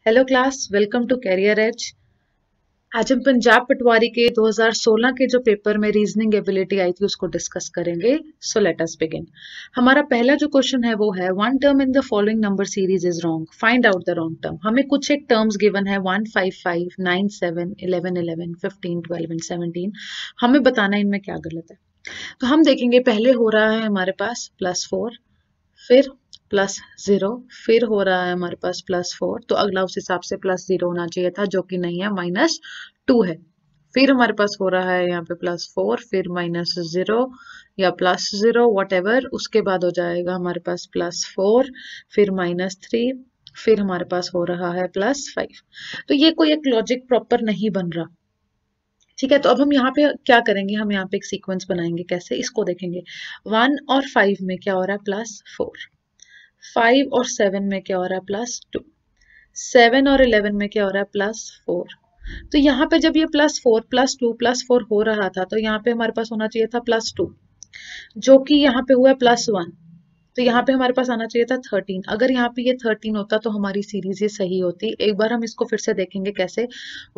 Hello class, welcome to Career Edge. आज हम पंजाब पटवारी के 2016 के जो पेपर में रीजनिंग एबिलिटी आई थी उसको डिस्कस करेंगे। So let us begin. हमारा पहला जो क्वेश्चन है वो है one term in the following number series is wrong, find out the wrong term. हमें कुछ एक टर्म्स गिवन है 1, 5, 5, 9, 7, 11, 11, 15, 12 एंड 17। हमें बताना है इनमें क्या गलत है। तो हम देखेंगे, पहले हो रहा है हमारे पास +4, फिर +0, फिर हो रहा है हमारे पास +4, तो अगला उस हिसाब से +0 होना चाहिए था, जो कि नहीं है, -2 है। फिर हमारे पास हो रहा है यहाँ पे +4, फिर -0 या +0 वट एवर, उसके बाद हो जाएगा हमारे पास +4, फिर -3, फिर हमारे पास हो रहा है +5। तो ये कोई एक लॉजिक प्रॉपर नहीं बन रहा। ठीक है, तो अब हम यहाँ पे क्या करेंगे, हम यहाँ पे एक सीक्वेंस बनाएंगे। कैसे, इसको देखेंगे। 1 और 5 में क्या हो रहा है, +4। 5 और 7 में क्या हो रहा है, +2। 7 और 11 में क्या हो रहा है, +4। तो यहाँ पे जब ये +4, +2, +4 हो रहा था, तो यहाँ पे हमारे पास होना चाहिए था +2, जो कि यहाँ पे हुआ है +1। तो यहाँ पे हमारे पास आना चाहिए था 13। अगर यहाँ पे ये 13 होता तो हमारी सीरीज ये सही होती। एक बार हम इसको फिर से देखेंगे कैसे।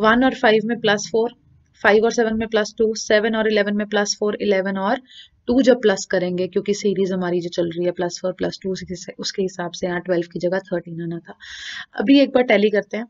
1 और 5 में +4, 5 और 7 में +2, 7 और 11 में +4, 11 और 2 जब प्लस करेंगे, क्योंकि सीरीज हमारी जो चल रही है +4 +2, उसके हिसाब से यहाँ 12 की जगह 13 आना था। अभी एक बार टैली करते हैं।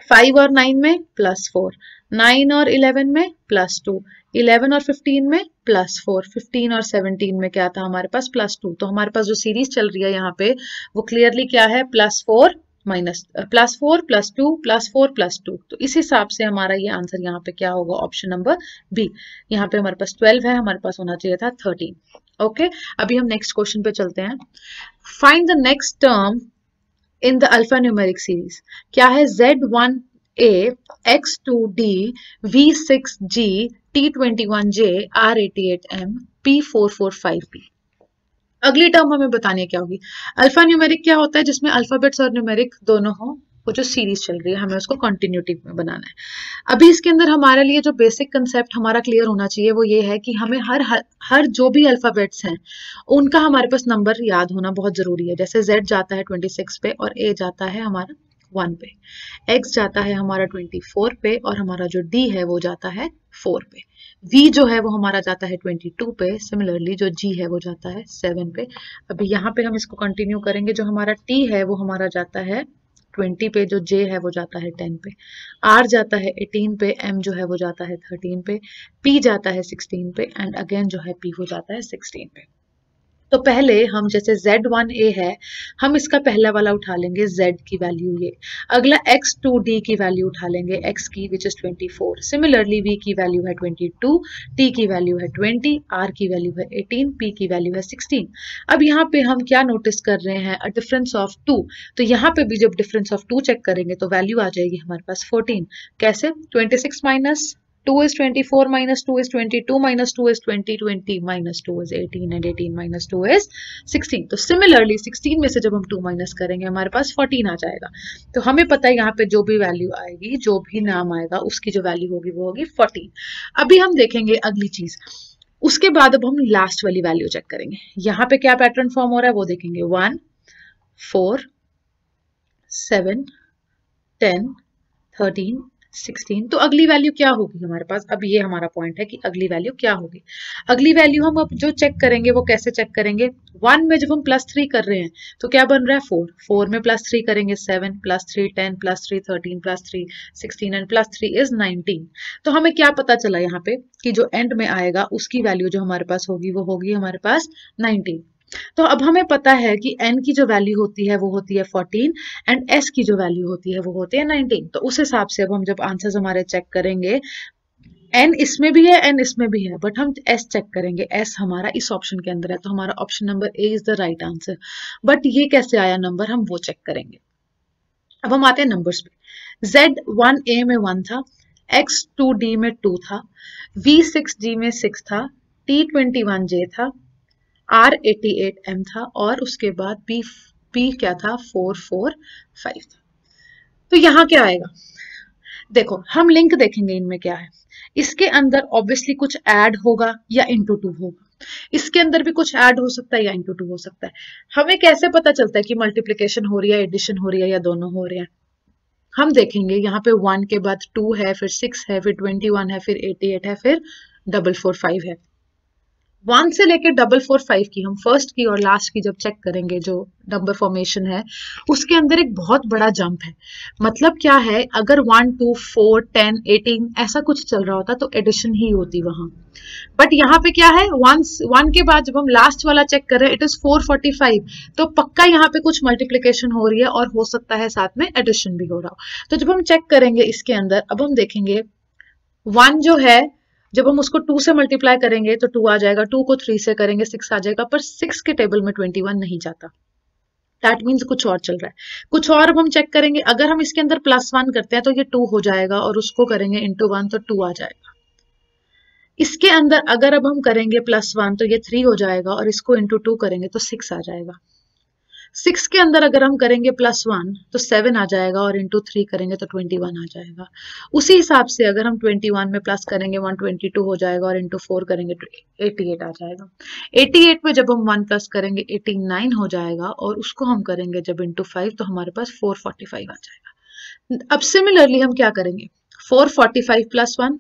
5 और 9 में +4, 9 और 11 में +2, 11 और 15 में +4, 15 और 17 में क्या था हमारे पास, +2। तो हमारे पास जो सीरीज चल रही है यहाँ पे वो क्लियरली क्या है, +4 +4 +2 +4 +2। तो इस हिसाब से हमारा ये आंसर यहाँ पे क्या होगा, ऑप्शन नंबर बी। यहाँ पे हमारे पास 12 है, हमारे पास होना चाहिए था 13। ओके, अभी हम नेक्स्ट क्वेश्चन पे चलते हैं। Find the next term in the alpha numeric series. क्या है, Z1A, X2D, V6G, T21J, R88M, P445P। अगली टर्म हमें बतानी है क्या होगी। अल्फा न्यूमेरिक क्या होता है, जिसमें अल्फाबेट्स और न्यूमेरिक दोनों हो। वो जो सीरीज चल रही है हमें उसको कंटिन्यूटी में बनाना है। अभी इसके अंदर हमारे लिए जो बेसिक कंसेप्ट हमारा क्लियर होना चाहिए वो ये है कि हमें हर जो भी अल्फाबेट्स हैं उनका हमारे पास नंबर याद होना बहुत जरूरी है। जैसे Z जाता है 26 पे और A जाता है हमारा 1 पे, X जाता है हमारा 24 पे और हमारा जो D है वो जाता है 4 पे, V जो है वो हमारा जाता है 22 पे, सिमिलरली जो G है वो जाता है 7 पे। अभी यहाँ पे हम इसको कंटिन्यू करेंगे। जो हमारा T है वो हमारा जाता है 20 पे, जो J है वो जाता है 10 पे, R जाता है 18 पे, M जो है वो जाता है 13 पे, P जाता है 16 पे एंड अगेन जो है P वो जाता है 16 पे। तो पहले हम जैसे Z1A है, हम इसका पहला वाला उठा लेंगे, Z की वैल्यू ये। अगला X2D की वैल्यू उठा लेंगे, X की विच इज 24। सिमिलरली V की वैल्यू है 22, T की वैल्यू है 20, R की वैल्यू है 18, P की वैल्यू है 16। अब यहाँ पे हम क्या नोटिस कर रहे हैं, अ डिफरेंस ऑफ 2। तो यहाँ पे भी जब डिफरेंस ऑफ 2 चेक करेंगे तो वैल्यू आ जाएगी हमारे पास 14। कैसे, 26 minus 2 is 24 minus 2 is 22 minus 2 is 20, 20 minus 2 is 18 and 18 minus 2 is 16। तो सिमिलरली 16 में से जब हम 2 माइनस करेंगे हमारे पास 14 आ जाएगा। तो हमें पता है यहाँ पे जो भी वैल्यू आएगी, जो भी नाम आएगा, उसकी जो वैल्यू होगी वो होगी 14। अभी हम देखेंगे अगली चीज। उसके बाद अब हम लास्ट वाली वैल्यू चेक करेंगे। यहाँ पे क्या पैटर्न फॉर्म हो रहा है वो देखेंगे, 1, 4, 7, 10, 13, 16। तो अगली वैल्यू क्या होगी हमारे पास। अब ये हमारा पॉइंट है कि अगली वैल्यू क्या होगी। अगली वैल्यू हम अब जो चेक करेंगे वो कैसे चेक करेंगे। 1 में जब हम +3 कर रहे हैं तो क्या बन रहा है, 4। 4 में +3 करेंगे 7, +3 10, +3 13, +3 16 एंड +3 इज 19। तो हमें क्या पता चला यहाँ पे कि जो एंड में आएगा उसकी वैल्यू जो हमारे पास होगी वो होगी हमारे पास 19। तो अब हमें पता है कि n की जो वैल्यू होती है वो होती है 14 एंड s की जो वैल्यू होती है वो होती है 19। तो उस हिसाब से अब हम जब आंसर्स हमारे चेक करेंगे, n इसमें भी है n इसमें भी है, बट हम s चेक करेंगे, s हमारा इस ऑप्शन के अंदर है, तो हमारा option number A is the right answer. But ये कैसे आया नंबर, हम वो चेक करेंगे। अब हम आते हैं नंबर्स पे। Z1A में 1 था, X2D में 2 था, V6G में 6 था, T21J था, R88M था और उसके बाद P क्या था, 445 था। तो यहाँ क्या आएगा, देखो हम लिंक देखेंगे इनमें क्या है। इसके अंदर ऑब्वियसली कुछ ऐड होगा या इंटू 2 होगा, इसके अंदर भी कुछ ऐड हो सकता है या इंटू 2 हो सकता है। हमें कैसे पता चलता है कि मल्टीप्लिकेशन हो रही है, एडिशन हो रही है या दोनों हो रहे हैं। हम देखेंगे यहाँ पे 1 के बाद 2 है, फिर 6 है, फिर 21 है, फिर 88 है, फिर 445 है। 1 से लेकर 445 की हम फर्स्ट की और लास्ट की जब चेक करेंगे, जो नंबर फॉर्मेशन है उसके अंदर एक बहुत बड़ा जंप है। मतलब क्या है, अगर 1 2 4 10 18 ऐसा कुछ चल रहा होता तो एडिशन ही होती वहां, बट यहाँ पे क्या है, 1 के बाद जब हम लास्ट वाला चेक कर रहे हैं इट इज 445, तो पक्का यहाँ पे कुछ मल्टीप्लीकेशन हो रही है और हो सकता है साथ में एडिशन भी हो रहा हो। तो जब हम चेक करेंगे इसके अंदर, अब हम देखेंगे 1 जो है जब हम उसको 2 से मल्टीप्लाई करेंगे तो 2 आ जाएगा, 2 को 3 से करेंगे 6 आ जाएगा, पर 6 के टेबल में 21 नहीं जाता। दैट मीन्स कुछ और चल रहा है, कुछ और। अब हम चेक करेंगे, अगर हम इसके अंदर +1 करते हैं तो ये 2 हो जाएगा, और उसको करेंगे इंटू 1 तो 2 आ जाएगा। इसके अंदर अगर अब हम करेंगे +1 तो ये 3 हो जाएगा, और इसको इंटू 2 करेंगे तो 6 आ जाएगा। 6 के अंदर अगर हम करेंगे +1 तो 7 आ जाएगा, और इंटू 3 करेंगे तो 21 आ जाएगा। उसी हिसाब से अगर हम 21 में प्लस करेंगे 122 हो जाएगा, और इंटू 4 करेंगे तो 88 आ जाएगा। 88 में जब हम 1 प्लस करेंगे 89 हो जाएगा, और उसको हम करेंगे जब इंटू 5 तो हमारे पास 445 आ जाएगा। अब सिमिलरली हम क्या करेंगे, 445 + 1,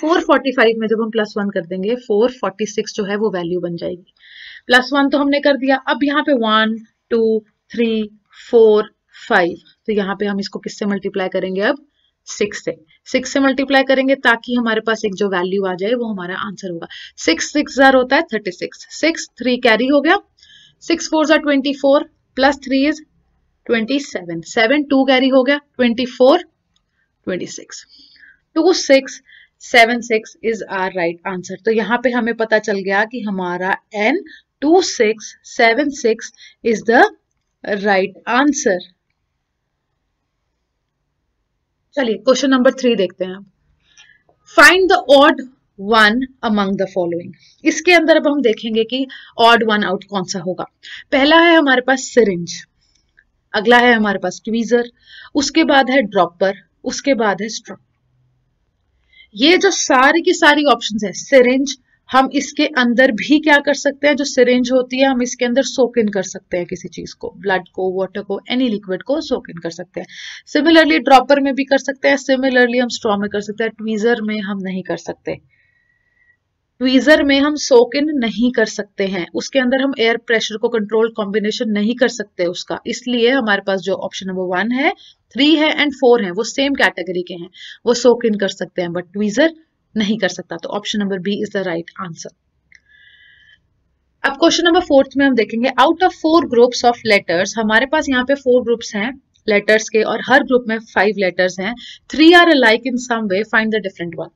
445 में जब हम +1 कर देंगे 446 जो है वो वैल्यू बन जाएगी। +1 तो हमने कर दिया, अब यहाँ पे 1 2 3 4 5, तो यहाँ पे हम इसको किससे मल्टीप्लाई करेंगे, अब 6 से मल्टीप्लाई करेंगे ताकि हमारे पास एक जो वैल्यू आ जाए वो हमारा आंसर होगा। 6 6 जार होता है 36, 6 3 कैरी हो गया, 6 4 जार 24 प्लस 3 इज 27, 7 2 कैरी हो गया 24 26, 2 6 7 6 इज आर राइट आंसर। तो यहाँ पे हमें पता चल गया कि हमारा N 2676 is the right answer। चलिए क्वेश्चन नंबर 3 देखते हैं। Find the odd one among the following. इसके अंदर अब हम देखेंगे कि ऑड वन आउट कौन सा होगा। पहला है हमारे पास सिरिंज, अगला है हमारे पास ट्वीजर, उसके बाद है ड्रॉपर, उसके बाद है स्ट्रॉ। ये जो सारी की सारी ऑप्शंस है, सिरिंज हम इसके अंदर भी क्या कर सकते हैं, जो सिरिंज होती है हम इसके अंदर सोक इन कर सकते हैं किसी चीज को, ब्लड को, वाटर को, एनी लिक्विड को सोक इन कर सकते हैं। सिमिलरली ड्रॉपर में भी कर सकते हैं, सिमिलरली हम स्ट्रॉ में कर सकते हैं। ट्वीजर में हम नहीं कर सकते, ट्वीजर में हम सोक इन नहीं कर सकते हैं, उसके अंदर हम एयर प्रेशर को कंट्रोल कॉम्बिनेशन नहीं कर सकते उसका, इसलिए हमारे पास जो ऑप्शन नंबर 1 है, 3 है एंड 4 है वो सेम कैटेगरी के हैं, वो सोक इन कर सकते हैं, बट ट्वीजर नहीं कर सकता। तो option number B is the right answer. अब क्वेश्चन नंबर 4 में हम देखेंगे, out of 4 groups of letters, हमारे पास यहाँ पे 4 ग्रुप्स हैं लेटर्स के और हर ग्रुप में 5 लेटर्स हैं, 3 are alike in some way, find the different one.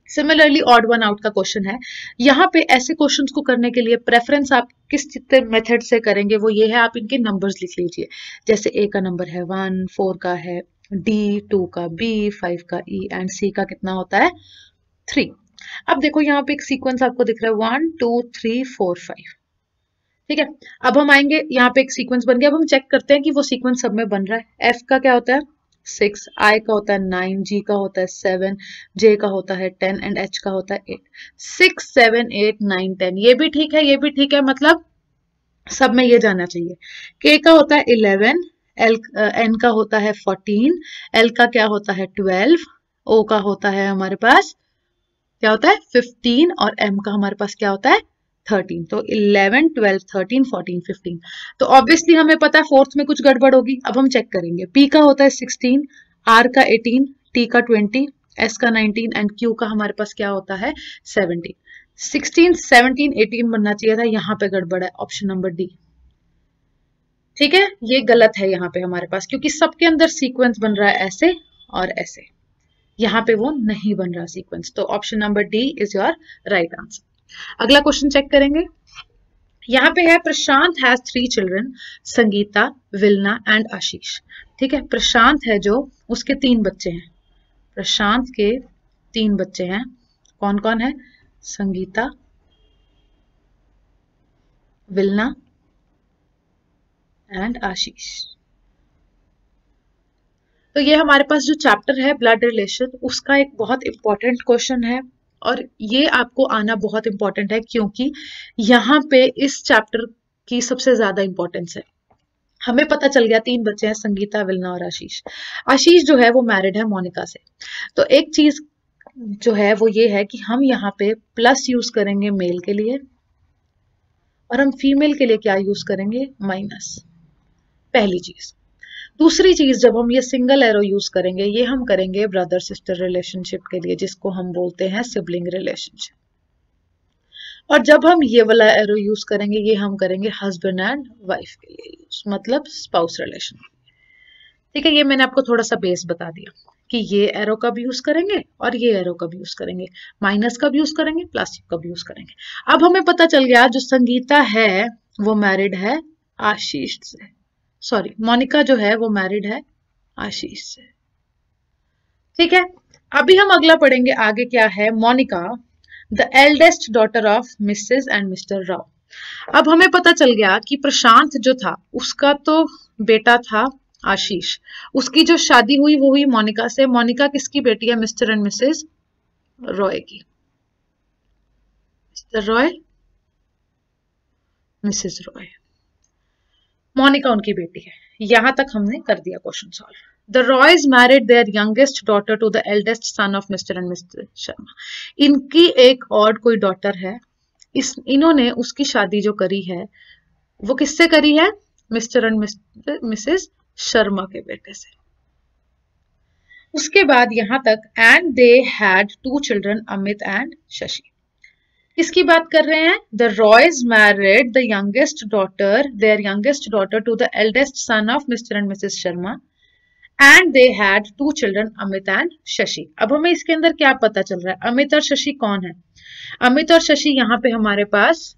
Similarly odd one out का क्वेश्चन है। यहाँ पे ऐसे क्वेश्चंस को करने के लिए प्रेफरेंस आप किस मेथड से करेंगे, वो ये है आप इनके नंबर्स लिख लीजिए। जैसे ए का नंबर है 1, 4 का है D, 2 का B, 5 का E एंड C का कितना होता है 3। अब देखो यहाँ पे एक सीक्वेंस आपको दिख रहा है 1 2 3 4 5, ठीक है। अब हम आएंगे, यहाँ पे एक सीक्वेंस बन गया, अब हम चेक करते हैं कि वो सीक्वेंस सब में बन रहा है। F का क्या होता है 6, I का होता है 9, G का होता है 7, J का होता है 10 एंड H का होता है 8। 6 7 8 9 10 ये भी ठीक है, ये भी ठीक है, मतलब सब में ये जाना चाहिए। K का होता है 11, N का होता है 14, L का क्या होता है 12, O का होता है हमारे पास क्या होता है 15 और M का हमारे पास क्या होता है 13। तो 11 12 13 14 15। तो ऑब्वियसली हमें पता है फोर्थ में कुछ गड़बड़ होगी। अब हम चेक करेंगे, P का होता है 16, R का 18, T का 20, S का 19 एंड Q का हमारे पास क्या होता है 17। 16 17 18 बनना चाहिए था, यहाँ पे गड़बड़ है, ऑप्शन नंबर डी। ठीक है, ये गलत है यहाँ पे हमारे पास, क्योंकि सबके अंदर सीक्वेंस बन रहा है ऐसे और ऐसे, यहाँ पे वो नहीं बन रहा सीक्वेंस। तो option number D is your right answer. अगला क्वेश्चन चेक करेंगे, यहाँ पे है Prashant has 3 children, Sangeeta, Vilna and Ashish. ठीक है, प्रशांत है जो, उसके 3 बच्चे हैं, प्रशांत के 3 बच्चे हैं, कौन कौन है, संगीता, विलना एंड आशीष। तो ये हमारे पास जो चैप्टर है ब्लड रिलेशन, उसका एक बहुत इंपॉर्टेंट क्वेश्चन है, और ये आपको आना बहुत इंपॉर्टेंट है क्योंकि यहाँ पे इस चैप्टर की सबसे ज्यादा इंपॉर्टेंस है। हमें पता चल गया 3 बच्चे हैं, संगीता, विलना और आशीष। आशीष जो है वो मैरिड है मोनिका से। तो एक चीज जो है वो ये है कि हम यहाँ पे प्लस यूज करेंगे मेल के लिए और हम फीमेल के लिए क्या यूज करेंगे, माइनस, पहली चीज। दूसरी चीज, जब हम ये सिंगल एरो यूज करेंगे, ये हम करेंगे ब्रदर सिस्टर रिलेशनशिप के लिए, जिसको हम बोलते हैं सिबलिंग रिलेशनशिप। और जब हम ये वाला एरो यूज करेंगे, ये हम करेंगे हस्बैंड एंड वाइफ के लिए यूज, मतलब स्पाउस रिलेशन। ठीक है, ये मैंने आपको थोड़ा सा बेस बता दिया कि ये एरो का भी यूज करेंगे और ये एरो का भी यूज करेंगे, माइनस का भी यूज करेंगे, प्लस का भी यूज करेंगे। अब हमें पता चल गया जो संगीता है वो मैरिड है आशीष से, सॉरी मोनिका जो है वो मैरिड है आशीष से। ठीक है, अभी हम अगला पढ़ेंगे, आगे क्या है, Monica the eldest daughter of Mrs and Mr Rao. अब हमें पता चल गया कि प्रशांत जो था उसका तो बेटा था आशीष, उसकी जो शादी हुई वो हुई मोनिका से। मोनिका किसकी बेटी है, मिस्टर एंड मिसेस रॉय की। मिस्टर रॉय, मिसेस रॉय, मोनिका उनकी बेटी है। यहां तक हमने कर दिया question solve. The Roys married their youngest daughter to the eldest son of Mr and Mr Sharma. इनकी एक और कोई डॉटर है, इन्होंने उसकी शादी जो करी है वो किससे करी है, मिस्टर एंड मिसेस शर्मा के बेटे से। उसके बाद यहां तक, and they had 2 children Amit and Shashi. किसकी बात कर रहे हैं, the Roys married the youngest daughter, their youngest daughter to the eldest son of Mr and Mrs Sharma and they had 2 children Amit and Shashi. अब हमें इसके अंदर क्या पता चल रहा है, अमित और शशि कौन है, अमित और शशि यहाँ पे हमारे पास,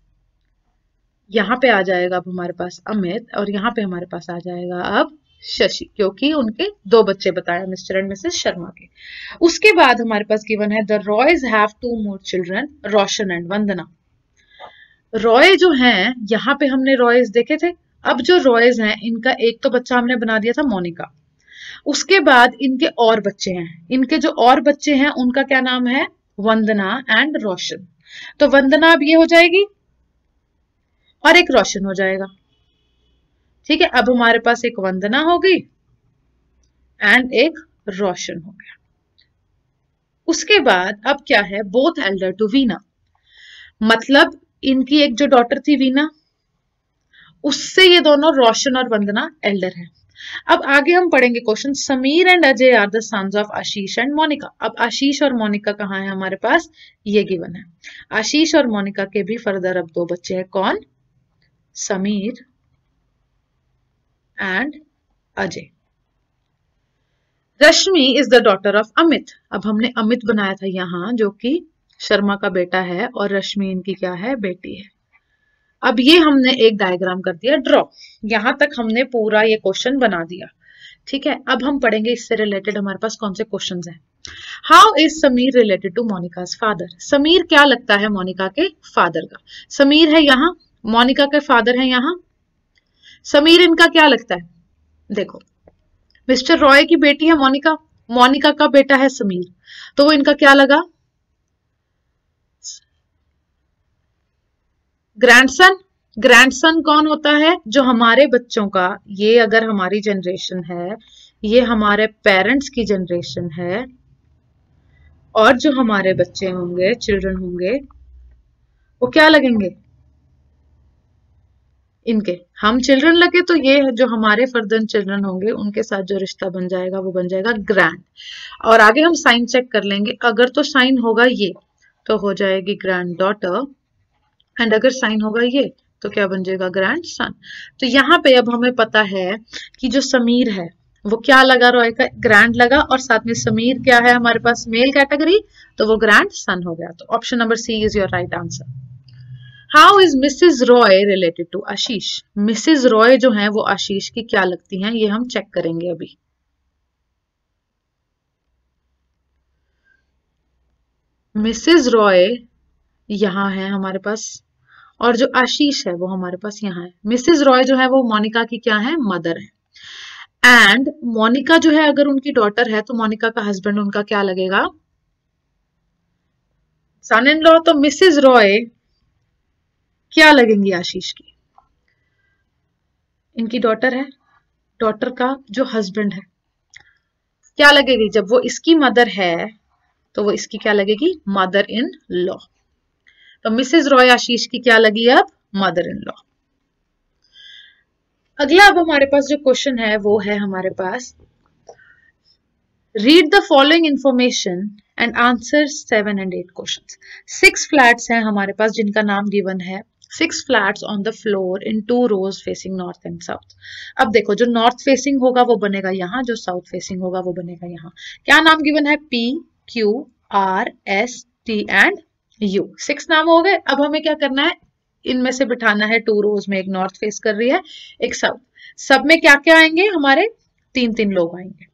यहाँ पे आ जाएगा अब हमारे पास अमित और यहाँ पे हमारे पास आ जाएगा अब शशि, क्योंकि उनके 2 बच्चे बताया मिस्टर एंड मिसेस शर्मा के। उसके बाद हमारे पास गिवन है the Roys have 2 more children, Roshan and Vandana. Roy जो हैं, यहाँ पे हमने रॉयज देखे थे। अब जो रॉयज हैं इनका एक तो बच्चा हमने बना दिया था मोनिका, उसके बाद इनके और बच्चे हैं, इनके जो और बच्चे हैं उनका क्या नाम है, वंदना एंड रोशन। तो वंदना अब ये हो जाएगी और एक रोशन हो जाएगा। ठीक है, अब हमारे पास एक वंदना हो गई एंड एक रोशन हो गया। उसके बाद अब क्या है, बोथ एल्डर टू वीना, मतलब इनकी एक जो डॉटर थी वीना, उससे ये दोनों रोशन और वंदना एल्डर है। अब आगे हम पढ़ेंगे question, Sameer and Ajay are the sons of Ashish and Monica. अब आशीष और मोनिका कहाँ है हमारे पास, ये गिवन है। आशीष और मोनिका के भी फर्दर अब 2 बच्चे हैं, कौन, Sameer and Ajay. Rashmi is the daughter of Amit. अब हमने अमित बनाया था यहाँ, जो कि शर्मा का बेटा है, और रश्मि इनकी क्या है, बेटी है। अब ये हमने एक डायग्राम कर दिया ड्रॉ। यहां तक हमने पूरा ये क्वेश्चन बना दिया। ठीक है, अब हम पढ़ेंगे इससे रिलेटेड हमारे पास कौन से क्वेश्चन हैं। How is Sameer related to Monica's father. Sameer क्या लगता है मोनिका के फादर का। समीर है यहाँ, मोनिका के फादर है यहाँ। समीर इनका क्या लगता है, देखो मिस्टर रॉय की बेटी है मोनिका, मोनिका का बेटा है समीर, तो वो इनका क्या लगा, ग्रैंडसन। ग्रैंडसन कौन होता है, जो हमारे बच्चों का, ये अगर हमारी जनरेशन है, ये हमारे पेरेंट्स की जनरेशन है, और जो हमारे बच्चे होंगे, चिल्ड्रन होंगे, वो क्या लगेंगे, इनके हम चिल्ड्रन लगे तो ये जो हमारे फर्दर चिल्ड्रन होंगे उनके साथ जो रिश्ता बन जाएगा वो बन जाएगा ग्रैंड। और आगे हम साइन चेक कर लेंगे, अगर तो साइन होगा ये तो हो जाएगी ग्रैंड डॉटर, एंड अगर साइन होगा ये तो क्या बन जाएगा, ग्रैंड सन। तो यहाँ पे अब हमें पता है कि जो समीर है वो क्या लगा, रॉय का ग्रैंड लगा, और साथ में समीर क्या है हमारे पास, मेल कैटेगरी, तो वो ग्रैंड सन हो गया। तो option number C is your right answer. How is Mrs Roy related to Ashish. Mrs Roy जो है वो आशीष की क्या लगती हैं, ये हम चेक करेंगे अभी। मिसेज रॉय यहाँ है हमारे पास, और जो आशीष है वो हमारे पास यहाँ है। मिसेज रॉय जो है वो मोनिका की क्या है, मदर है। एंड मोनिका जो है अगर उनकी डॉटर है तो मोनिका का हस्बैंड उनका क्या लगेगा, सन इन लॉ। तो मिसेज रॉय क्या लगेंगी आशीष की, इनकी डॉटर है, डॉटर का जो हस्बैंड है क्या लगेगी, जब वो इसकी मदर है तो वो इसकी क्या लगेगी, मदर इन लॉ। तो मिसेस रॉय आशीष की क्या लगी अब, मदर इन लॉ। अगला अब हमारे पास जो क्वेश्चन है वो है हमारे पास, read the following information and answer 7 and 8 questions. 6 flats हैं हमारे पास जिनका नाम गिवन है, 6 flats on the floor in 2 rows facing north and south. अब देखो, जो नॉर्थ फेसिंग होगा वो बनेगा यहाँ, जो साउथ फेसिंग होगा वो बनेगा यहाँ। क्या नाम गिवन है, P, Q, R, S, T and U। 6 नाम हो गए। अब हमें क्या करना है, इनमें से बिठाना है 2 rows में, एक नॉर्थ फेस कर रही है, एक साउथ। सब में क्या क्या आएंगे, हमारे 3-3 लोग आएंगे।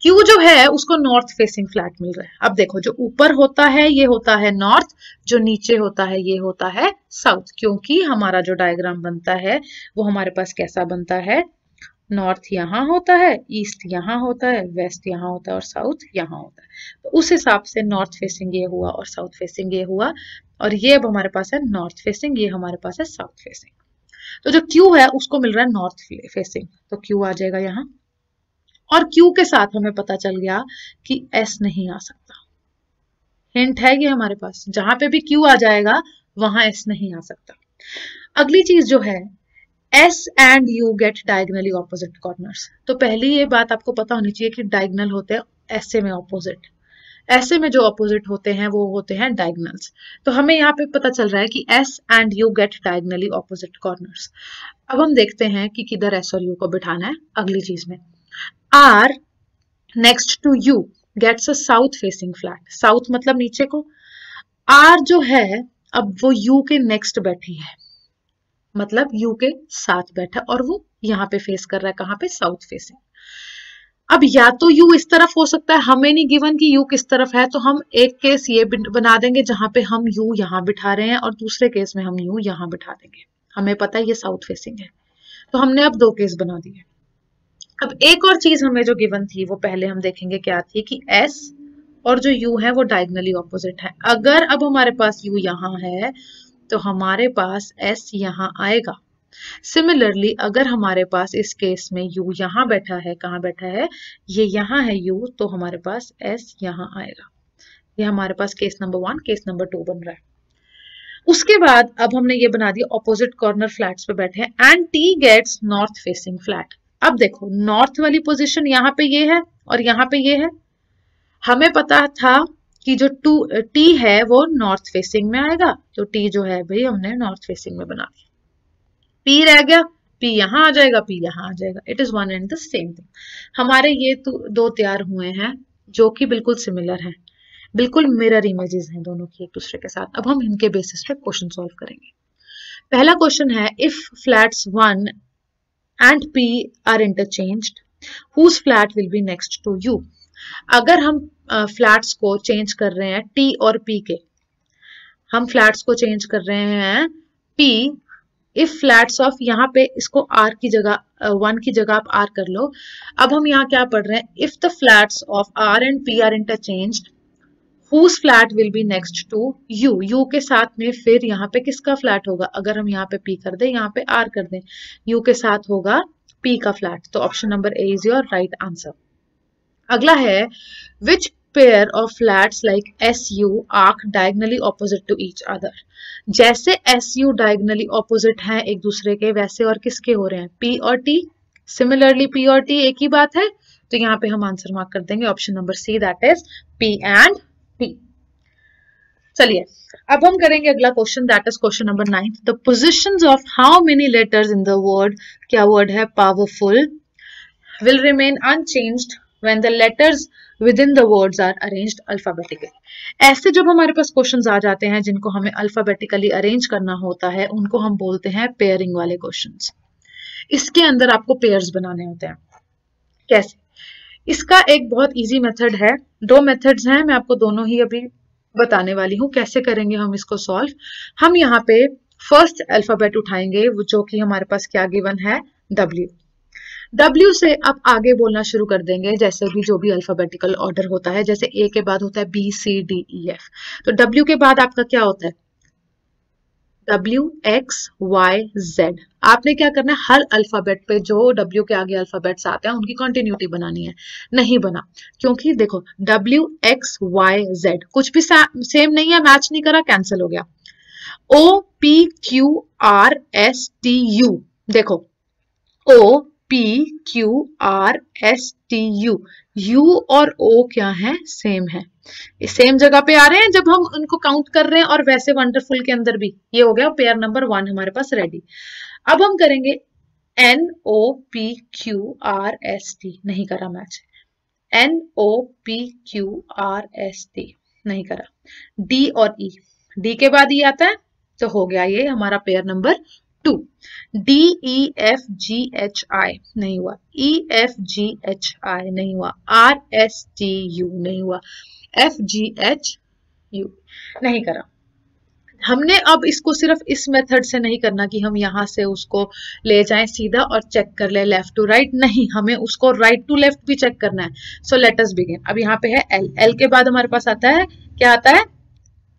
क्यू जो है उसको नॉर्थ फेसिंग फ्लैट मिल रहा है। अब देखो, जो ऊपर होता है ये होता है नॉर्थ, जो नीचे होता है ये होता है साउथ, क्योंकि हमारा जो डायग्राम बनता है वो हमारे पास कैसा बनता है, नॉर्थ यहाँ होता है, ईस्ट यहाँ होता है, वेस्ट यहाँ होता है और साउथ यहाँ होता है। तो उस हिसाब से नॉर्थ फेसिंग ये हुआ और साउथ फेसिंग ये हुआ, और ये अब हमारे पास है नॉर्थ फेसिंग, ये हमारे पास है साउथ फेसिंग। तो जो क्यू है उसको मिल रहा है नॉर्थ फेसिंग, तो क्यू आ जाएगा यहाँ। और क्यू के साथ हमें पता चल गया कि एस नहीं आ सकता। हिंट है ये हमारे पास, जहां पे भी क्यू आ जाएगा वहां एस नहीं आ सकता। अगली चीज जो है, S and U get diagonally opposite corners। तो पहली ये बात आपको पता होनी चाहिए कि डायगनल होते हैं ऐसे में ऑपोजिट, ऐसे में जो ऑपोजिट होते हैं वो होते हैं डायगनल्स। तो हमें यहाँ पे पता चल रहा है कि S and U get diagonally opposite corners। अब हम देखते हैं कि किधर S और U को बिठाना है। अगली चीज में R next to U gets a south facing flat। South मतलब नीचे को। R जो है अब वो U के नेक्स्ट बैठी है, मतलब U के साथ बैठा, और वो यहाँ पे फेस कर रहा है, कहाँ पे, साउथ फेसिंग। अब या तो U इस तरफ हो सकता है, हमें नहीं गिवन कि U किस तरफ है, तो हम एक केस ये बना देंगे जहां पे हम U यहाँ बिठा रहे हैं और दूसरे केस में हम U यहाँ बिठा देंगे। हमें पता है ये साउथ फेसिंग है, तो हमने अब 2 केस बना दिए। अब एक और चीज हमें जो गिवन थी वो पहले हम देखेंगे क्या थी, कि S और जो U है वो डायगनली ऑपोजिट है। अगर अब हमारे पास U यहाँ है तो हमारे पास S यहाँ आएगा। सिमिलरली अगर हमारे पास इस केस में U यहाँ बैठा है, कहाँ बैठा है, ये यहाँ है U, तो हमारे पास S यहाँ आएगा। ये हमारे पास केस नंबर 1, केस नंबर 2 बन रहा है। उसके बाद अब हमने ये बना दिया ऑपोजिट कॉर्नर फ्लैट्स पे बैठे हैं, and T gets north facing flat. अब देखो, नॉर्थ वाली पोजीशन यहाँ पे ये है और यहाँ पे ये है। हमें पता था कि जो T है वो नॉर्थ फेसिंग में आएगा, तो T जो है भाई हमने नॉर्थ फेसिंग में बना दिया। P रह गया, P यहाँ आ जाएगा, P यहाँ आ जाएगा। It is one and the same thing. हमारे ये तो 2 तैयार हुए हैं जो कि बिल्कुल सिमिलर हैं, बिल्कुल मिरर इमेजेस हैं दोनों की एक दूसरे के साथ। अब हम इनके बेसिस पे क्वेश्चन सॉल्व करेंगे। पहला क्वेश्चन है, if flats 1 and P are interchanged, whose flat will be next to U। अगर हम फ्लैट्स को चेंज कर रहे हैं T और P के, हम फ्लैट्स को चेंज कर रहे हैं P, इफ फ्लैट्स ऑफ, यहाँ पे इसको R की जगह 1 की जगह आप R कर लो। अब हम यहाँ क्या पढ़ रहे हैं, if the flats of R and P are interchanged, whose flat will be next to U। U के साथ में फिर यहाँ पे किसका फ्लैट होगा, अगर हम यहाँ पे P कर दें, यहाँ पे R कर दें, U के साथ होगा P का फ्लैट। तो option number A is your right answer. अगला है, which pair of flats like SU arc diagonally opposite to each other। जैसे SU diagonally opposite हैं एक दूसरे के, वैसे और किसके हो रहे हैं, P और T। सिमिलरली P और T एक ही बात है, तो यहाँ पे हम आंसर मार्क कर देंगे option number C, that is P and P। चलिए अब हम करेंगे अगला question, that is question number 9। The positions of how many letters in the word, क्या वर्ड है, powerful, will remain unchanged when the letters within the words are arranged alphabetically. ऐसे जब हमारे पास क्वेश्चंस आ जाते हैं जिनको हमें अल्फाबेटिकली अरेंज करना होता है, उनको हम बोलते हैं पेयरिंग वाले क्वेश्चंस। इसके अंदर आपको पेयर्स बनाने होते हैं। कैसे, इसका एक बहुत इजी मेथड है, 2 मेथड्स हैं, मैं आपको दोनों ही अभी बताने वाली हूँ। कैसे करेंगे हम इसको सॉल्व, हम यहाँ पे फर्स्ट अल्फाबेट उठाएंगे जो कि हमारे पास क्या गिवन है, W। W से आप आगे बोलना शुरू कर देंगे, जैसे भी जो भी अल्फाबेटिकल ऑर्डर होता है, जैसे A के बाद होता है B C D E F, तो W के बाद आपका क्या होता है, WXYZ। आपने क्या करना है, हर अल्फाबेट पे जो W के आगे अल्फाबेट्स आते हैं उनकी कंटिन्यूटी बनानी है। नहीं बना, क्योंकि देखो WXYZ कुछ भी सेम नहीं है, मैच नहीं करा, कैंसिल हो गया। OPQRSTU, देखो OPQRSTU, U और O क्या है, सेम है, सेम जगह पे आ रहे हैं जब हम उनको काउंट कर रहे हैं, और वैसे वंडरफुल के अंदर भी। ये हो गया पेयर नंबर 1 हमारे पास रेडी। अब हम करेंगे NOPQRST, नहीं करा मैच। NOPQRST नहीं करा। D और E, D के बाद E आता है, तो हो गया ये हमारा पेयर नंबर 2। DEFGHI नहीं हुआ, EFGHI नहीं हुआ, RSTU नहीं हुआ, FGHU नहीं करा। हमने अब इसको सिर्फ इस मेथड से नहीं करना कि हम यहां से उसको ले जाएं सीधा और चेक कर ले लेफ्ट टू राइट, नहीं, हमें उसको राइट टू लेफ्ट भी चेक करना है। So let us begin. अब यहाँ पे है L, L के बाद हमारे पास आता है, क्या आता है,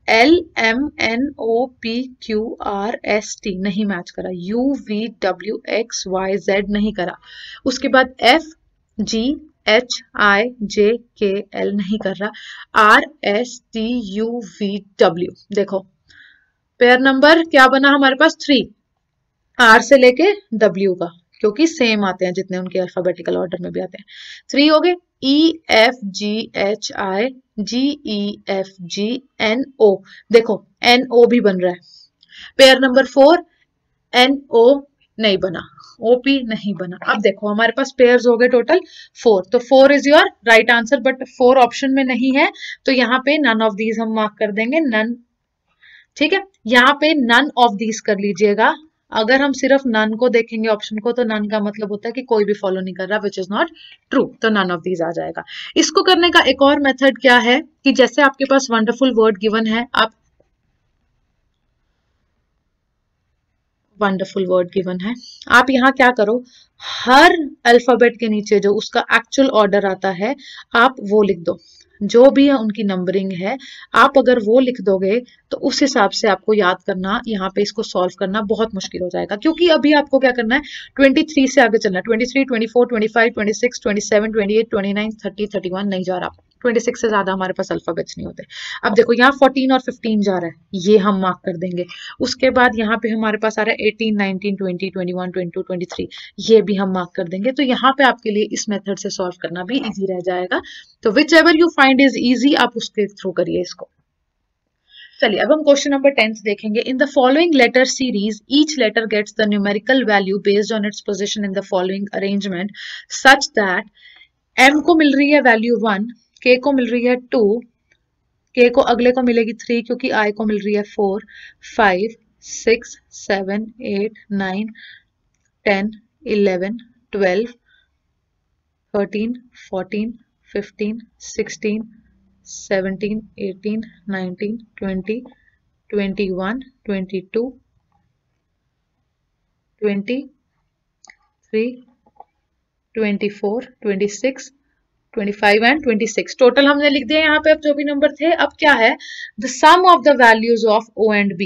LMNOPQRST नहीं मैच करा, UVWXYZ नहीं करा, उसके बाद FGHIJKL नहीं कर रहा, RSTUVW। देखो पेयर नंबर क्या बना हमारे पास, 3, R से लेके W का, क्योंकि सेम आते हैं जितने उनके अल्फाबेटिकल ऑर्डर में भी आते हैं। 3 हो गए, EFGHIGEFGNO, देखो NO भी बन रहा है। पेयर नंबर 4, NO नहीं बना, OP नहीं बना। अब देखो हमारे पास पेयर्स हो गए टोटल 4, तो 4 is your right answer, but 4 option में नहीं है, तो यहाँ पे नन ऑफ दीज हम मार्क कर देंगे, नन। ठीक है, यहाँ पे नन ऑफ दीज कर लीजिएगा। अगर हम सिर्फ नन को देखेंगे ऑप्शन को, तो नन का मतलब होता है कि कोई भी फॉलो नहीं कर रहा, विच इज नॉट ट्रू, तो नन ऑफ दीज आ जाएगा। इसको करने का एक और मेथड क्या है कि जैसे आपके पास वंडरफुल वर्ड गिवन है, आप वंडरफुल वर्ड गिवन है, आप यहाँ क्या करो, हर अल्फाबेट के नीचे जो उसका एक्चुअल ऑर्डर आता है आप वो लिख दो, जो भी है उनकी नंबरिंग है, आप अगर वो लिख दोगे तो उस हिसाब से आपको याद करना, यहाँ पे इसको सॉल्व करना बहुत मुश्किल हो जाएगा। क्योंकि अभी आपको क्या करना है, 23 से आगे चलना है, 23, 24, 25, 26, 27, 28, 29, 30, 31 नहीं जा रहा, 26 से ज्यादा हमारे पास अल्फाबेट्स नहीं होते। अब देखो यहाँ 14 और 15 जा रहा है, ये हम मार्क कर देंगे। उसके बाद यहाँ पे हमारे पास आ रहा है 18, 19, 20, 21, 22, 23, ये भी हम मार्क कर देंगे। तो यहाँ पे आपके लिए इस मेथड से सॉल्व करना भी इजी रह जाएगा। तो which ever you find is easy, आप उसके थ्रू करिए इसको। चलिए अब हम क्वेश्चन नंबर 10 देखेंगे। In the following letter series each letter gets the numerical value based on its position in the following arrangement such that M को मिल रही है वैल्यू 1, K को मिल रही है 2, K को अगले को मिलेगी 3 क्योंकि I को मिल रही है 4, 5, 6, 7, 8, 9, 10, 11, 12, 13, 14, 15, 16, 17, 18, 19, 20, 21, 22, 23, 24, 26, 25 एंड 26 टोटल हमने लिख दिया यहाँ पे। अब जो भी नंबर थे, अब क्या है, the sum of the values of O and B।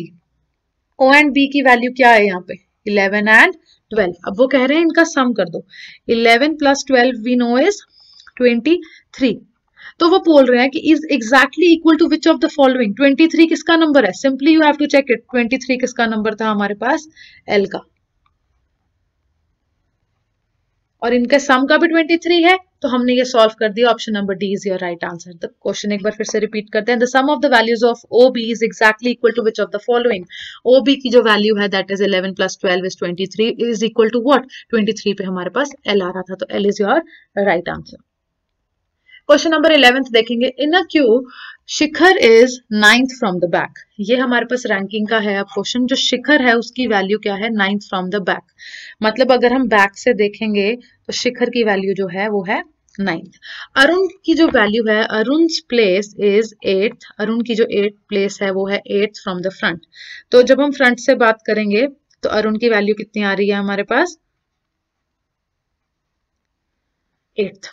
O and B की वैल्यू क्या है यहाँ पे, 11 एंड 12। अब वो कह रहे हैं इनका सम कर दो, 11 प्लस 12 वी नो इज 23। तो वो बोल रहे हैं कि is exactly equal to which of the following. 23 किसका नंबर है, simply you have to check it. 23 किसका नंबर था हमारे पास, L का, और इनके सम का भी 23 है, तो हमने ये सॉल्व कर दिया। Option number D is your right answer. The question एक बार फिर से रिपीट करते हैं। The sum of the values of OB is exactly equal to which of the following. OB की जो वैल्यू है that is 11 plus 12 is 23 is equal to what, 23 पे हमारे पास L आ रहा था, तो L is your right answer. Question number 11 देखेंगे। In a queue Shikhar is 9th from the back. ये हमारे पास रैंकिंग का है। अब क्वेश्चन, जो शिखर है उसकी वैल्यू क्या है, 9th फ्रॉम द बैक। मतलब अगर हम बैक से देखेंगे तो शिखर की वैल्यू जो है वो है 9th। अरुण की जो वैल्यू है, अरुण's प्लेस इज 8th। अरुण की जो 8th प्लेस है वो है 8th फ्रॉम द फ्रंट। तो जब हम फ्रंट से बात करेंगे तो अरुण की वैल्यू कितनी आ रही है हमारे पास, 8th।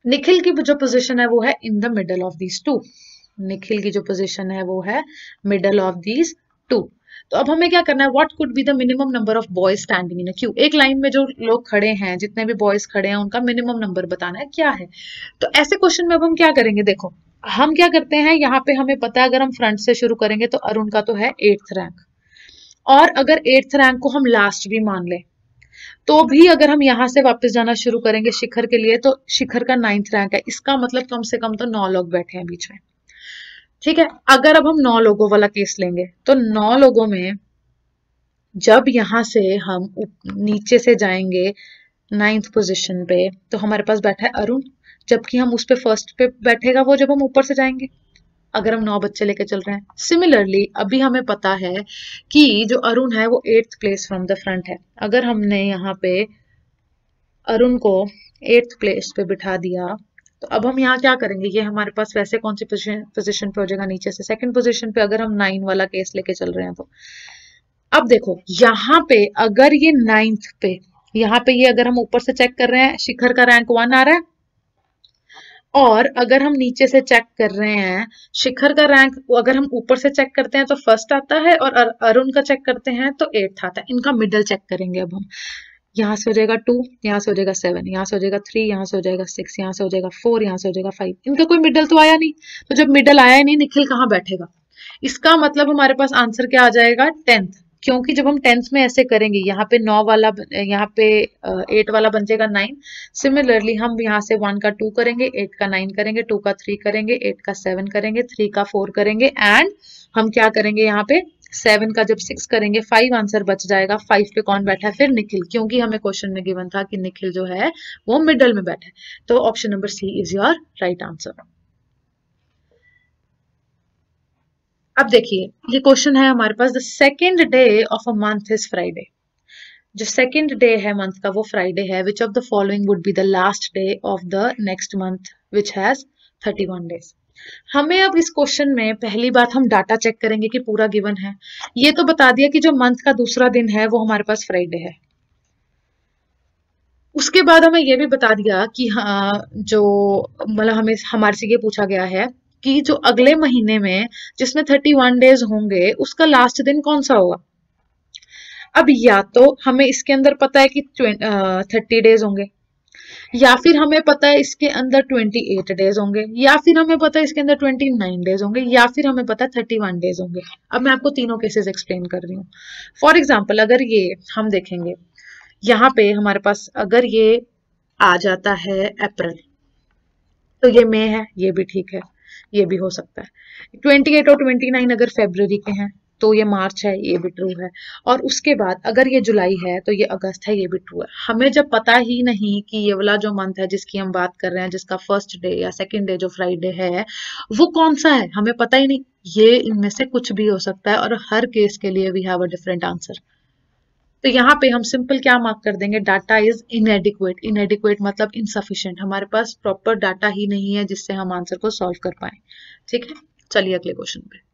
निखिल की जो पोजीशन है वो है in the middle of these two. Nikhil की जो पोजीशन है वो है मिडल ऑफ दीज टू। तो अब हमें क्या करना है, what could be the minimum number of boys standing in a Q. एक लाइन में जो लोग खड़े हैं, जितने भी बॉयज खड़े हैं, उनका मिनिमम नंबर बताना है क्या है। तो ऐसे क्वेश्चन में अब हम क्या करेंगे, देखो हम क्या करते हैं, यहाँ पे हमें पता है अगर हम फ्रंट से शुरू करेंगे तो अरुण का तो है 8th रैंक, और अगर 8th रैंक को हम लास्ट भी मान ले तो भी अगर हम यहाँ से वापस जाना शुरू करेंगे शिखर के लिए तो शिखर का 9th रैंक है, इसका मतलब कम से कम तो 9 लोग बैठे हैं बीच में। ठीक है, अगर अब हम 9 लोगों वाला केस लेंगे तो 9 लोगों में जब यहां से हम नीचे से जाएंगे 9th पोजीशन पे तो हमारे पास बैठा है अरुण, जबकि हम उस पे फर्स्ट पे बैठेगा वो जब हम ऊपर से जाएंगे, अगर हम 9 बच्चे लेके चल रहे हैं। सिमिलरली अभी हमें पता है कि जो अरुण है वो 8th place from the front है, अगर हमने यहाँ पे अरुण को 8th प्लेस पे बिठा दिया तो अब हम यहाँ क्या करेंगे, ये हमारे पास वैसे कौन सी पोजीशन पे हो जाएगा, नीचे से 2nd पोजीशन पे, अगर हम 9 वाला केस लेके चल रहे हैं तो। अब देखो यहाँ पे अगर ये 9th पे, यहाँ पे ये अगर हम ऊपर से चेक कर रहे हैं शिखर का रैंक 1 आ रहा है, और अगर हम नीचे से चेक कर रहे हैं शिखर का रैंक, अगर हम ऊपर से चेक करते हैं तो फर्स्ट आता है, और अरुण का चेक करते हैं तो 8th आता है। इनका मिडल चेक करेंगे अब हम, यहाँ से हो जाएगा 2, यहाँ से हो जाएगा 7, यहाँ से हो जाएगा 3, यहाँ से हो जाएगा 6, यहाँ से हो जाएगा 4, यहाँ से हो जाएगा 5, इनका कोई मिडल तो आया नहीं। तो जब मिडल आया ही नहीं, निखिल कहाँ बैठेगा, इसका मतलब हमारे पास आंसर क्या आ जाएगा, 10th, क्योंकि जब हम 10th में ऐसे करेंगे यहाँ पे 9 वाला, यहाँ पे 8 वाला बन जाएगा 9। सिमिलरली हम यहाँ से 1 का 2 करेंगे, 8 का 9 करेंगे, 2 का 3 करेंगे, 8 का 7 करेंगे, 3 का 4 करेंगे, एंड हम क्या करेंगे यहाँ पे 7 का जब 6 करेंगे 5 आंसर बच जाएगा। 5 पे कौन बैठा है, फिर निखिल, क्योंकि हमें क्वेश्चन में गिवन था कि निखिल जो है वो मिडल में बैठा है। तो option number C is your right answer. अब देखिए ये क्वेश्चन है हमारे पास, the second day of a month is Friday. जो सेकेंड डे है मंथ का वो फ्राइडे है, which of the following would be the last day of the next month which has 31 days. हमें अब इस क्वेश्चन में पहली बात हम डाटा चेक करेंगे कि पूरा गिवन है। ये तो बता दिया कि जो मंथ का दूसरा दिन है वो हमारे पास फ्राइडे है। उसके बाद हमें ये भी बता दिया कि हाँ, जो मतलब हमें हमारे से ये पूछा गया है कि जो अगले महीने में जिसमें 31 डेज होंगे उसका लास्ट दिन कौन सा होगा। अब या तो हमें इसके अंदर पता है कि 30 डेज होंगे, या फिर हमें पता है इसके अंदर 28 डेज होंगे, या फिर हमें पता है इसके अंदर 29 डेज होंगे, या फिर हमें पता है 31 डेज होंगे। अब मैं आपको तीनों केसेस एक्सप्लेन कर रही हूँ। फॉर एग्जाम्पल अगर ये हम देखेंगे यहाँ पे हमारे पास अगर ये आ जाता है अप्रैल, तो ये मई है, ये भी ठीक है, ये भी हो सकता है। 28 और 29 अगर फरवरी के हैं तो ये मार्च है, ये भी ट्रू है। और उसके बाद अगर ये जुलाई है तो ये अगस्त है, ये भी ट्रू है। हमें जब पता ही नहीं कि ये वाला जो मंथ है जिसकी हम बात कर रहे हैं, जिसका फर्स्ट डे या सेकंड डे जो फ्राइडे है वो कौन सा है, हमें पता ही नहीं, ये इनमें से कुछ भी हो सकता है, और हर केस के लिए we have a different answer. तो यहाँ पे हम सिंपल क्या मार्क कर देंगे, डाटा इज इनएडिक्वेट। इनएडिक्वेट मतलब इनसफिशिएंट, हमारे पास प्रॉपर डाटा ही नहीं है जिससे हम आंसर को सॉल्व कर पाए। ठीक है, चलिए अगले क्वेश्चन पे।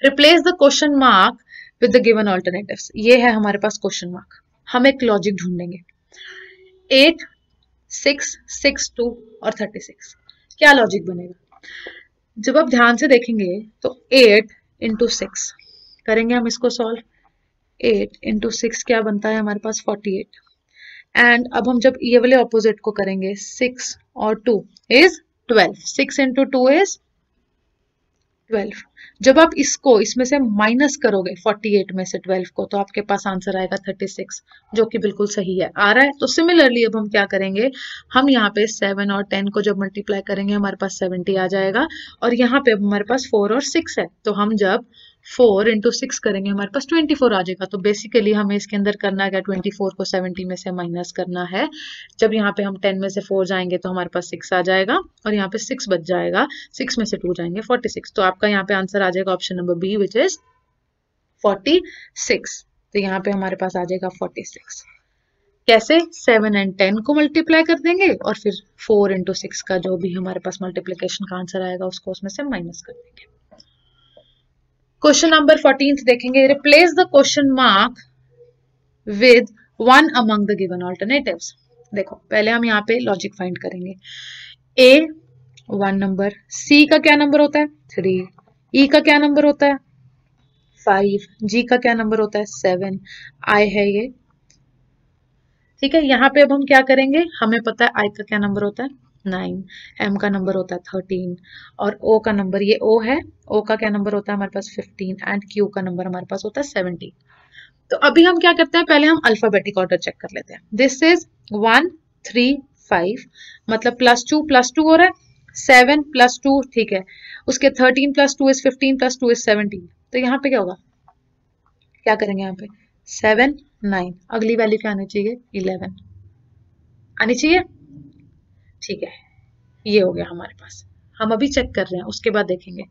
Replace the question mark with the given alternatives. ये है हमारे पास क्वेश्चन मार्क, हम एक लॉजिक ढूंढेंगे। 8, 6, 6, 2 और 36, क्या लॉजिक बनेगा। जब आप ध्यान से देखेंगे तो 8 इंटू 6 करेंगे हम इसको सॉल्व, 8 इंटू 6 क्या बनता है हमारे पास 48। एंड अब हम जब ये वाले ऑपोजिट को करेंगे 6 और 2 इज 12, 6 इंटू 2 इज 12। जब आप इसको इसमें से माइनस करोगे 48 में से 12 को तो आपके पास आंसर आएगा 36, जो कि बिल्कुल सही है, आ रहा है। तो सिमिलरली अब हम क्या करेंगे, हम यहाँ पे 7 और 10 को जब मल्टीप्लाई करेंगे हमारे पास 70 आ जाएगा, और यहाँ पे हमारे पास 4 और 6 है, तो हम जब 4 इंटू 6 करेंगे हमारे पास 24 आ जाएगा। तो बेसिकली हमें इसके अंदर करना है 24 को 70 में से माइनस करना है। जब यहाँ पे हम 10 में से 4 जाएंगे तो हमारे पास 6 आ जाएगा, और यहाँ पे 6 बच जाएगा, 6 में से 2 जाएंगे 46। तो आपका यहाँ पे आंसर आ जाएगा option number B which is 46। तो यहाँ पे हमारे पास आ जाएगा 46। कैसे, 7 एंड 10 को मल्टीप्लाई कर देंगे और फिर 4 इंटू 6 का जो भी हमारे पास मल्टीप्लीकेशन का आंसर आएगा उसको उसमें से माइनस कर देंगे। क्वेश्चन नंबर 14 देखेंगे, replace the question mark with one among the given alternatives. देखो पहले हम यहाँ पे लॉजिक फाइंड करेंगे। ए 1 नंबर, सी का क्या नंबर होता है 3, ई का क्या नंबर होता है 5, जी का क्या नंबर होता है 7, आई है ये, ठीक है। यहाँ पे अब हम क्या करेंगे, हमें पता है आई का क्या नंबर होता है 9, एम का नंबर होता है 13 और ओ का नंबर, ये ओ है, ओ का क्या नंबर होता है हमारे पास 15 एंड क्यू का नंबर हमारे पास होता है 17। तो अभी हम क्या करते हैं, पहले हम अल्फाबेटिक ऑर्डर चेक कर लेते हैं। दिस इज 1 3 5, मतलब +2 हो रहा है, 7 + 2, ठीक है। उसके 13 + 2 इज 15 + 2 इज 17। तो यहाँ पे क्या होगा, क्या करेंगे यहाँ पे 7 9, अगली वैल्यू क्या आनी चाहिए 11 आनी चाहिए, ठीक है। ये हो गया हमारे पास, हम अभी चेक कर रहे हैं, उसके बाद देखेंगे।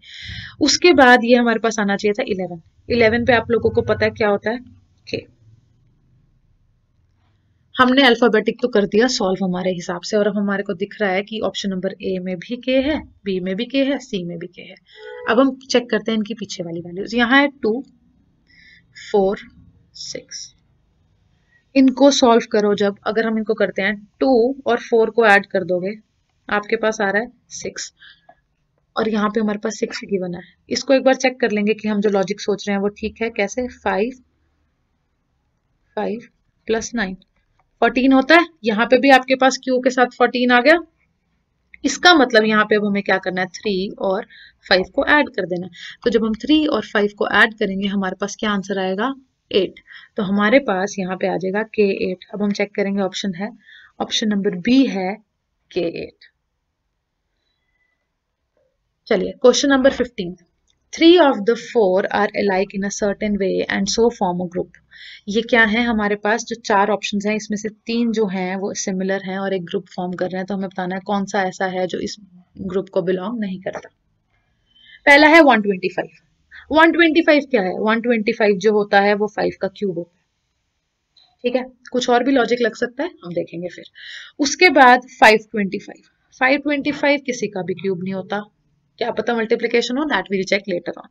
उसके बाद ये हमारे पास आना चाहिए था 11। 11 पे आप लोगों को पता है क्या होता है के। हमने अल्फाबेटिक तो कर दिया सॉल्व हमारे हिसाब से, और अब हमारे को दिख रहा है कि ऑप्शन नंबर ए में भी के है, बी में भी के है, सी में भी के है। अब हम चेक करते हैं इनकी पीछे वाली वैल्यूज। यहाँ है 2 4 6, इनको सॉल्व करो। जब अगर हम इनको करते हैं 2 और 4 को ऐड कर दोगे, आपके पास आ रहा है 6, और यहाँ पे हमारे पास 6 गिवन है। इसको एक बार चेक कर लेंगे कि हम जो लॉजिक सोच रहे हैं वो ठीक है। कैसे, 5 5 + 9 14 होता है। यहाँ पे भी आपके पास क्यू के साथ 14 आ गया। इसका मतलब यहाँ पे अब हमें क्या करना है, 3 और 5 को ऐड कर देना है। तो जब हम 3 और 5 को ऐड करेंगे हमारे पास क्या आंसर आएगा 8। तो हमारे पास यहाँ पे आ जाएगा K8। अब हम चेक करेंगे, ऑप्शन है, ऑप्शन नंबर बी है K8। चलिए question number 15, 3 of the 4 are alike in a certain way and so form a group। ये क्या है, हमारे पास जो 4 ऑप्शंस हैं इसमें से 3 जो हैं वो सिमिलर हैं और एक ग्रुप फॉर्म कर रहे हैं। तो हमें बताना है कौन सा ऐसा है जो इस ग्रुप को बिलोंग नहीं करता। पहला है 125। 125 क्या है, 125 जो होता है वो 5 का क्यूब होता है, ठीक है। कुछ और भी लॉजिक लग सकता है, हम देखेंगे फिर। उसके बाद 525, 525 किसी का भी क्यूब नहीं होता, क्या पता मल्टीप्लीकेशन हो, that will check letter on.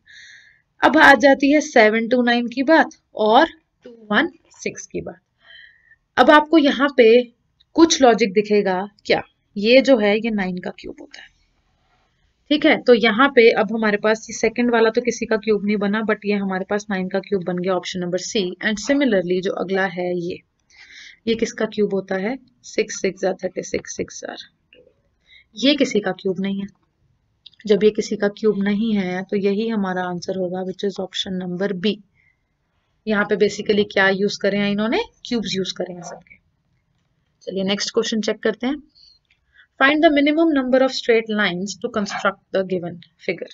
अब आ जाती है 729 की बात और 216 की बात। अब आपको यहाँ पे कुछ लॉजिक दिखेगा, क्या ये जो है ये 9 का क्यूब होता है, ठीक है। तो यहाँ पे अब हमारे पास ये सेकंड वाला तो किसी का क्यूब नहीं बना, बट ये हमारे पास 9 का क्यूब बन गया, option number C. And similarly जो अगला है ये किसका क्यूब होता है, 6 6 36 6 ये किसी का क्यूब नहीं है। जब ये किसी का क्यूब नहीं है तो यही हमारा आंसर होगा, which is option number B. यहाँ पे बेसिकली क्या यूज करें हैं इन्होंने, क्यूब्स यूज करें हैं सबके। चलिए नेक्स्ट क्वेश्चन चेक करते हैं। Find the minimum number of straight lines to construct the given figure.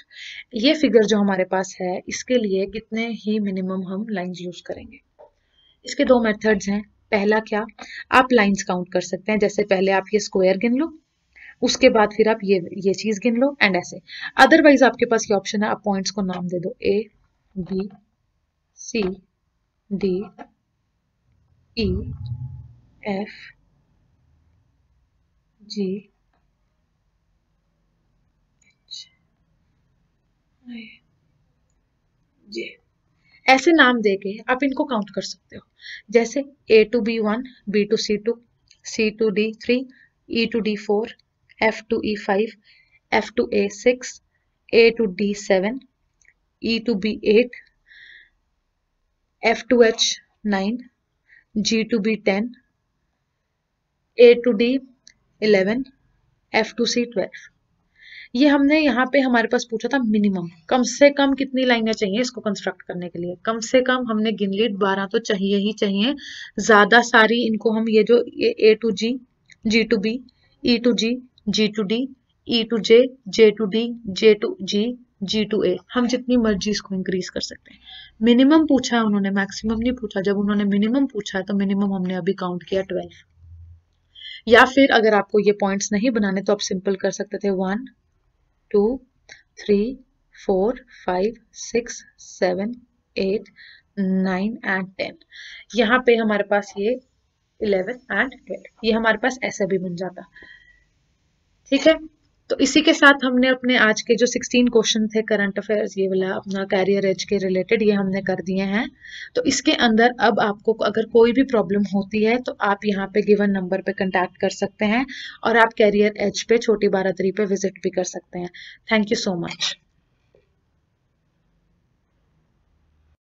ये फिगर जो हमारे पास है इसके लिए कितने ही मिनिमम हम लाइंस यूज करेंगे। इसके दो मेथड्स हैं। पहला क्या, आप लाइंस काउंट कर सकते हैं, जैसे पहले आप ये स्क्वायर गिन लो, उसके बाद फिर आप ये चीज गिन लो एंड ऐसे। अदरवाइज आपके पास ये ऑप्शन है, आप पॉइंट्स को नाम दे दो, A B C D E F G J, ऐसे नाम देके आप इनको काउंट कर सकते हो। जैसे A to B1, B to C2, C to D3, E to D4, F to E5, F to A6, A to D7, E to B8, F to H9, G to B10, A to D11, F to C12। ये हमने यहाँ पे हमारे पास पूछा था minimum, कम से कम कितनी लाइनें चाहिए इसको कंस्ट्रक्ट करने के लिए। कम से कम हमने गिन ली 12 तो चाहिए ही चाहिए, ज्यादा सारी इनको हम ये जो A to G, G to B, E to G to D, E to J to D, J to G to A, हम जितनी मर्जी इसको इंक्रीज कर सकते हैं। मिनिमम पूछा है उन्होंने, मैक्सिमम नहीं पूछा। जब उन्होंने मिनिमम पूछा है तो मिनिमम हमने अभी काउंट किया 12। या फिर अगर आपको ये पॉइंट्स नहीं बनाने तो आप सिंपल कर सकते थे 1 2 3 4 5 6 7 8 9 एंड 10। यहाँ पे हमारे पास ये 11 एंड 12, ये हमारे पास ऐसे भी बन जाता, ठीक है। तो इसी के साथ हमने अपने आज के जो 16 क्वेश्चन थे करंट अफेयर्स, ये वाला अपना कैरियर एज के रिलेटेड, ये हमने कर दिए हैं। तो इसके अंदर अब आपको अगर कोई भी प्रॉब्लम होती है तो आप यहाँ पे गिवन नंबर पे कांटेक्ट कर सकते हैं और आप कैरियर एज पे छोटी बारादरी पे विजिट भी कर सकते हैं। Thank you so much.